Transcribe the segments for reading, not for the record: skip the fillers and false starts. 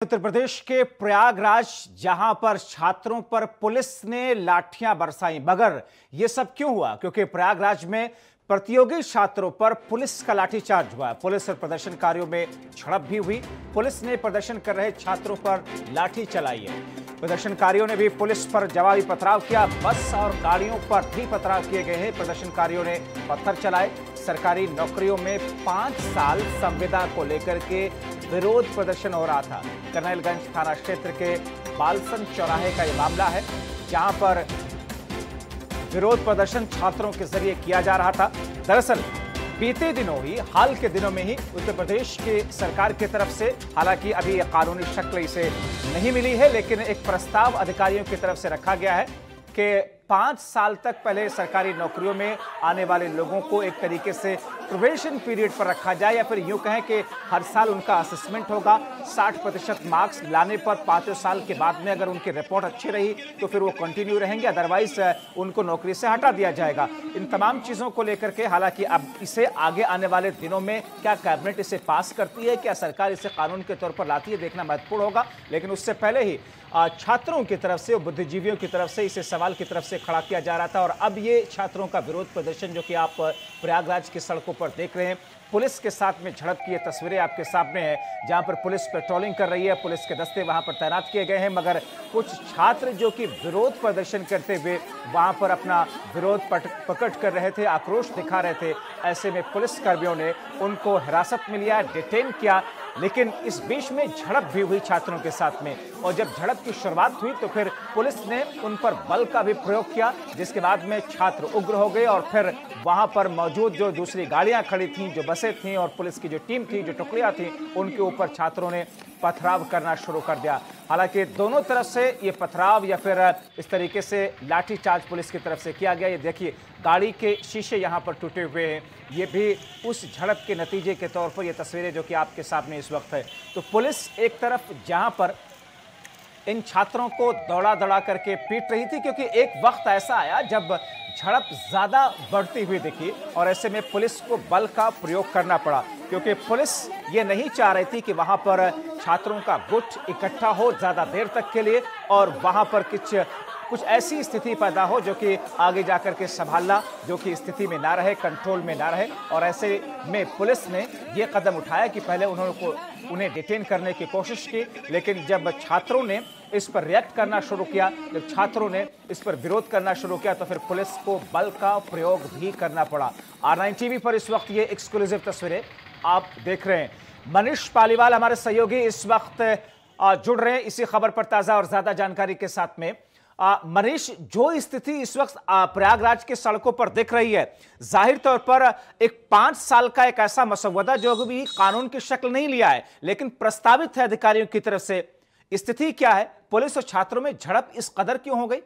उत्तर प्रदेश के प्रयागराज जहां पर छात्रों पर पुलिस ने लाठियां बरसाई, मगर यह सब क्यों हुआ? क्योंकि प्रयागराज में प्रतियोगी छात्रों पर पुलिस का लाठीचार्ज हुआ। पुलिस और प्रदर्शनकारियों में झड़प भी हुई। पुलिस ने प्रदर्शन कर रहे छात्रों पर लाठी चलाई है। प्रदर्शनकारियों ने भी पुलिस पर जवाबी पथराव किया। बस और गाड़ियों पर भी पथराव किए गए हैं। प्रदर्शनकारियों ने पत्थर चलाए। सरकारी नौकरियों में 5 साल संविदा को लेकर के विरोध प्रदर्शन हो रहा था। कर्नैलगंज थाना क्षेत्र के बालसन चौराहे का यह मामला है, जहां पर विरोध प्रदर्शन छात्रों के जरिए किया जा रहा था। दरअसल बीते दिनों ही, हाल के दिनों में ही उत्तर प्रदेश की सरकार की तरफ से, हालांकि अभी यह कानूनी शक्ल इसे नहीं मिली है, लेकिन एक प्रस्ताव अधिकारियों की तरफ से रखा गया है कि 5 साल तक पहले सरकारी नौकरियों में आने वाले लोगों को एक तरीके से प्रोबेशन पीरियड पर रखा जाए, या फिर यूं कहें कि हर साल उनका असेसमेंट होगा। 60% मार्क्स लाने पर 5 साल के बाद में अगर उनकी रिपोर्ट अच्छी रही तो फिर वो कंटिन्यू रहेंगे, अदरवाइज उनको नौकरी से हटा दिया जाएगा। इन तमाम चीज़ों को लेकर के, हालांकि अब इसे आगे आने वाले दिनों में क्या कैबिनेट इसे पास करती है, क्या सरकार इसे कानून के तौर पर लाती है, देखना महत्वपूर्ण होगा। लेकिन उससे पहले ही छात्रों की तरफ से, बुद्धिजीवियों की तरफ से इसे सवाल की तरफ से खड़ा किया जा रहा था। और अब ये छात्रों का विरोध प्रदर्शन जो कि आप प्रयागराज की सड़कों पर देख रहे हैं, पुलिस के साथ में झड़प की ये तस्वीरें आपके सामने हैं, जहां पर पुलिस पेट्रोलिंग कर रही है। पुलिस के दस्ते वहां पर तैनात किए गए हैं, मगर कुछ छात्र जो कि विरोध प्रदर्शन करते हुए वहां पर अपना विरोध प्रकट कर रहे थे, आक्रोश दिखा रहे थे। ऐसे में पुलिस कर्मियों ने उनको हिरासत में लिया, डिटेन किया। लेकिन इस बीच में झड़प भी हुई छात्रों के साथ में, और जब झड़प की शुरुआत हुई तो फिर पुलिस ने उन पर बल का भी प्रयोग किया, जिसके बाद में छात्र उग्र हो गए। और फिर वहां पर मौजूद जो दूसरी गाड़ियां खड़ी थीं, जो बसें थीं, और पुलिस की जो टीम थी, जो टुकड़ियां थीं, उनके ऊपर छात्रों ने पथराव करना शुरू कर दिया। हालांकि दोनों तरफ से ये पथराव या फिर इस तरीके से लाठीचार्ज पुलिस की तरफ से किया गया। ये देखिए, गाड़ी के शीशे यहाँ पर टूटे हुए हैं। ये भी उस झड़प के नतीजे के तौर पर ये तस्वीरें जो कि आपके सामने इस वक्त है। तो पुलिस एक तरफ जहाँ पर इन छात्रों को दौड़ा दौड़ा करके पीट रही थी, क्योंकि एक वक्त ऐसा आया जब झड़प ज्यादा बढ़ती हुई दिखी, और ऐसे में पुलिस को बल का प्रयोग करना पड़ा, क्योंकि पुलिस ये नहीं चाह रही थी कि वहां पर छात्रों का गुट इकट्ठा हो ज्यादा देर तक के लिए, और वहां पर कुछ ऐसी स्थिति पैदा हो जो कि आगे जाकर के संभालना, जो कि स्थिति में ना रहे, कंट्रोल में ना रहे। और ऐसे में पुलिस ने ये कदम उठाया कि पहले उन्हें डिटेन करने की कोशिश की, लेकिन जब छात्रों ने इस पर रिएक्ट करना शुरू किया, जब छात्रों ने इस पर विरोध करना शुरू किया, तो फिर पुलिस को बल का प्रयोग भी करना पड़ा। R9 टीवी पर इस वक्त ये एक्सक्लूसिव तस्वीरें आप देख रहे हैं। मनीष पालीवाल हमारे सहयोगी इस वक्त जुड़ रहे हैं इसी खबर पर ताजा और ज्यादा जानकारी के साथ में। मनीष, जो स्थिति इस वक्त प्रयागराज की सड़कों पर दिख रही है, जाहिर तौर पर एक 5 साल का एक ऐसा मसौदा जो भी कानून की शक्ल नहीं लिया है, लेकिन प्रस्तावित है अधिकारियों की तरफ से। स्थिति क्या है? पुलिस और छात्रों में झड़प इस कदर क्यों हो गई?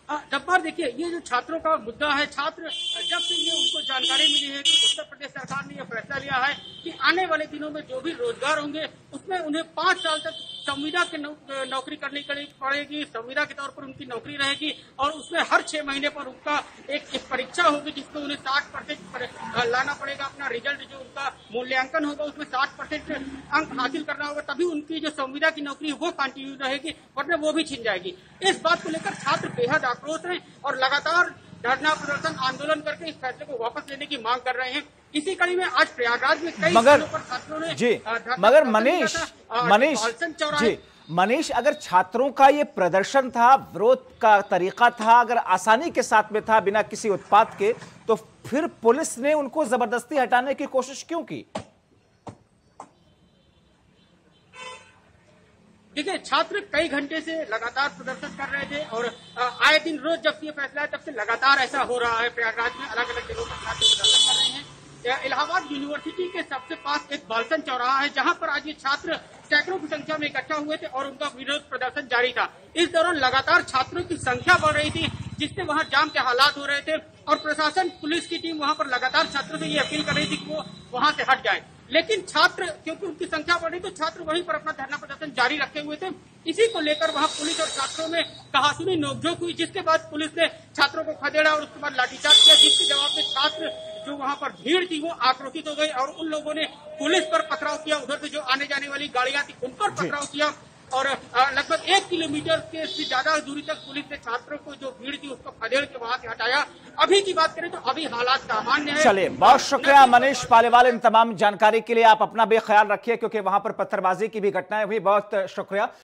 जब्बार, देखिए, ये जो छात्रों का मुद्दा है, छात्र जब से ये उनको जानकारी मिली है कि उत्तर प्रदेश सरकार ने यह फैसला लिया है कि आने वाले दिनों में जो भी रोजगार होंगे उसमें उन्हें 5 साल तक संविदा की नौकरी करनी पड़ेगी। संविदा के तौर पर उनकी नौकरी रहेगी, और उसमें हर 6 महीने पर उनका एक परीक्षा होगी, जिसमें उन्हें 60% लाना पड़ेगा। अपना रिजल्ट जो उनका मूल्यांकन होगा उसमें 60% अंक हासिल करना होगा, तभी उनकी जो संविदा की नौकरी है वो कंटिन्यू रहेगी, वरना वो भी छिन जाएगी। इस बात को लेकर छात्र बेहद आक्रोश हैं और लगातार धरना प्रदर्शन आंदोलन करके इस फैसले को वापस लेने की मांग कर रहे हैं। इसी कड़ी में आज प्रयागराज में कई स्थानों पर छात्रों ने मगर मनीष, अगर छात्रों का ये प्रदर्शन था, विरोध का तरीका था, अगर आसानी के साथ में था, बिना किसी उत्पात के, तो फिर पुलिस ने उनको जबरदस्ती हटाने की कोशिश क्यों की? देखिए, छात्र कई घंटे से लगातार प्रदर्शन कर रहे थे, और आए दिन रोज जब से ये फैसला है तब से लगातार ऐसा हो रहा है। प्रयागराज में अलग अलग जगहों पर छात्र प्रदर्शन कर रहे हैं। इलाहाबाद यूनिवर्सिटी के सबसे पास एक बालसन चौराहा है, जहां पर आज ये छात्र सैकड़ों की संख्या में इकट्ठा हुए थे और उनका विरोध प्रदर्शन जारी था। इस दौरान लगातार छात्रों की संख्या बढ़ रही थी, जिससे वहां जाम के हालात हो रहे थे, और प्रशासन, पुलिस की टीम वहां पर लगातार छात्रों से ये अपील कर रही थी कि वो वहां से हट जाए। लेकिन छात्र क्योंकि उनकी संख्या बढ़ी तो छात्र वहीं पर अपना धरना प्रदर्शन जारी रखे हुए थे। इसी को लेकर वहां पुलिस और छात्रों में कहासुनी नोकझोंक हुई, जिसके बाद पुलिस ने छात्रों को खदेड़ा और उसके बाद लाठीचार्ज किया, जिसके जवाब में छात्र जो वहां पर भीड़ थी वो आक्रोशित हो गई और उन लोगों ने पुलिस पर पथराव किया। उधर से जो आने जाने वाली गाड़ियां थी उन पर पथराव किया और लगभग 1 किलोमीटर के से ज्यादा दूरी तक पुलिस ने छात्रों को जो भीड़ थी उसको खदेड़ के वहां से हटाया। अभी की बात करें तो अभी हालात सामान्य है। चलिए, बहुत शुक्रिया मनीष पालीवाल इन तमाम जानकारी के लिए। आप अपना भी ख्याल रखिए क्योंकि वहां पर पत्थरबाजी की भी घटनाएं हुई। बहुत शुक्रिया।